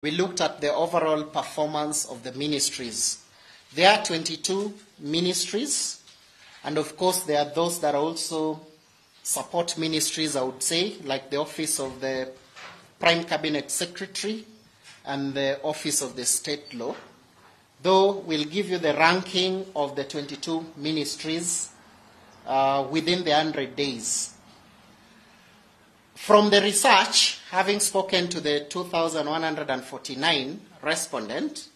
we looked at the overall performance of the ministries. There are 22 ministries, and of course there are those that also support ministries, I would say, like the Office of the Prime Cabinet Secretary and the Office of the State Law. Though we'll give you the ranking of the 22 ministries within the 100 days. From the research, having spoken to the 2,149 respondents,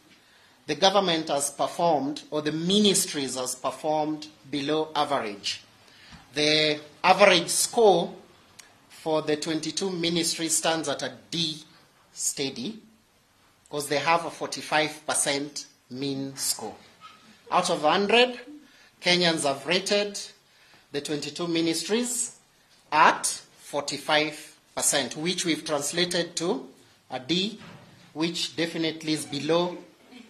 the government has performed, or the ministries has performed below average. The average score for the 22 ministries stands at a D steady, because they have a 45% mean score. Out of 100, Kenyans have rated the 22 ministries at 45%, which we've translated to a D, which definitely is below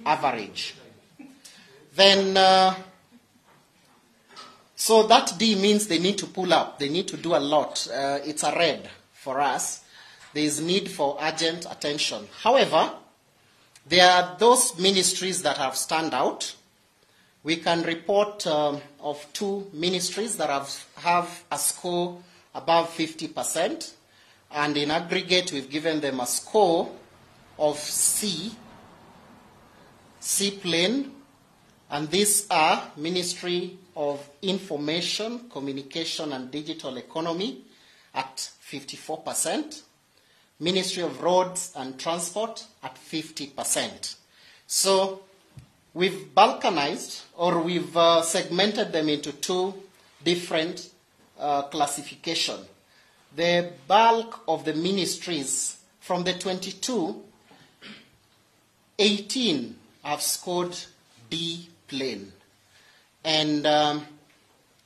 average. Then, so that D means they need to pull up. They need to do a lot. It's a red for us. There is need for urgent attention. However, there are those ministries that have stand out. We can report of 2 ministries that have a score above 50%, and in aggregate we've given them a score of C plain, and these are Ministry of Information, Communication and Digital Economy at 54%, Ministry of Roads and Transport at 50%. So we've balkanized, or we've segmented them into 2 different classification. The bulk of the ministries, from the 22, 18 have scored D plain. And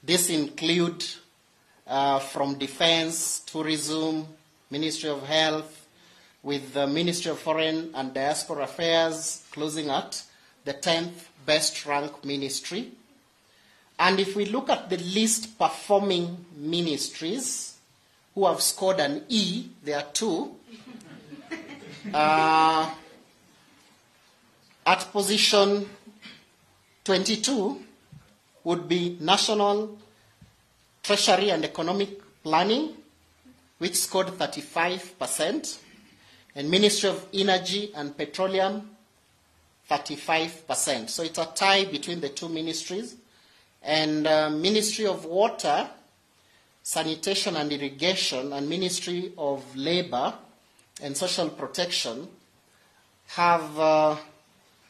this include from Defense, Tourism, Ministry of Health, with the Ministry of Foreign and Diaspora Affairs closing at the 10th best ranked ministry. And if we look at the least performing ministries who have scored an E, there are 2. At position 22 would be National Treasury and Economic Planning, which scored 35%, and Ministry of Energy and Petroleum, 35%. So it's a tie between the 2 ministries. And Ministry of Water, Sanitation and Irrigation, and Ministry of Labor and Social Protection have,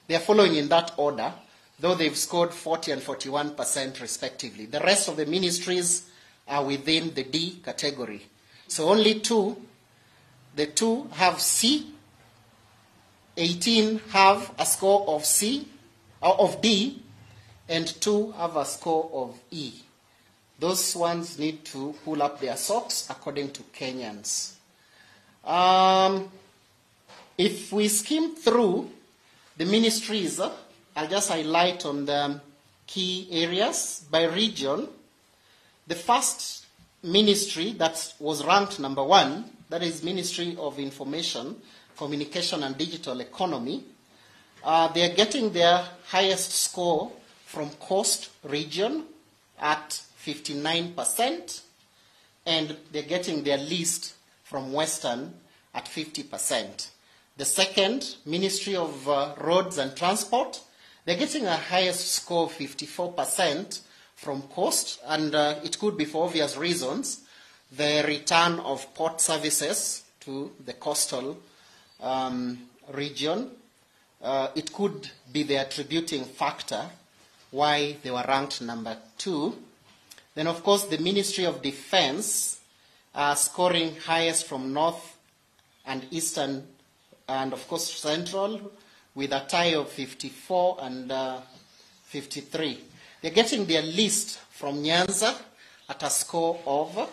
they are following in that order, though they've scored 40 and 41% respectively. The rest of the ministries are within the D category. So only 2, the 2 have C, 18 have a score of C, of D, and 2 have a score of E. Those ones need to pull up their socks according to Kenyans. If we skim through the ministries, I'll just highlight on the key areas by region. The first ministry that was ranked number 1, that is Ministry of Information, Communication and Digital Economy. They are getting their highest score from Coast region at 59%, and they're getting their least from Western at 50%. The second, Ministry of Roads and Transport, they're getting a highest score of 54% from Coast, and it could be for obvious reasons, the return of port services to the coastal region. It could be the attributing factor why they were ranked number 2. Then, of course, the Ministry of Defense scoring highest from North and Eastern, and of course Central, with a tie of 54 and 53. They're getting their least from Nyanza at a score of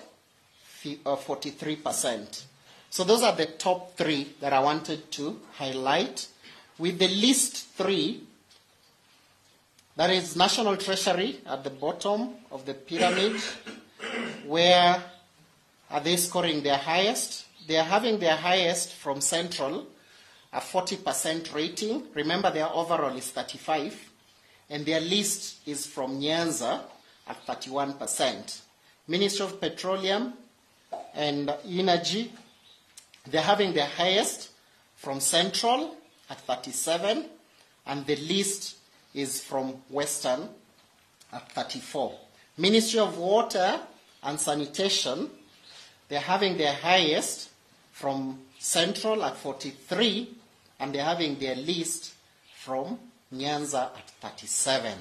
43%. So those are the top 3 that I wanted to highlight. With the least 3, that is National Treasury at the bottom of the pyramid. Where are they scoring their highest? They are having their highest from Central a 40% rating. Remember, their overall is 35, and their least is from Nyanza at 31%. Ministry of Petroleum and Energy, they're having the highest from Central at 37, and the least is from Western at 34. Ministry of Water and Sanitation, they're having their highest from Central at 43, and they're having their least from Nyanza at 37.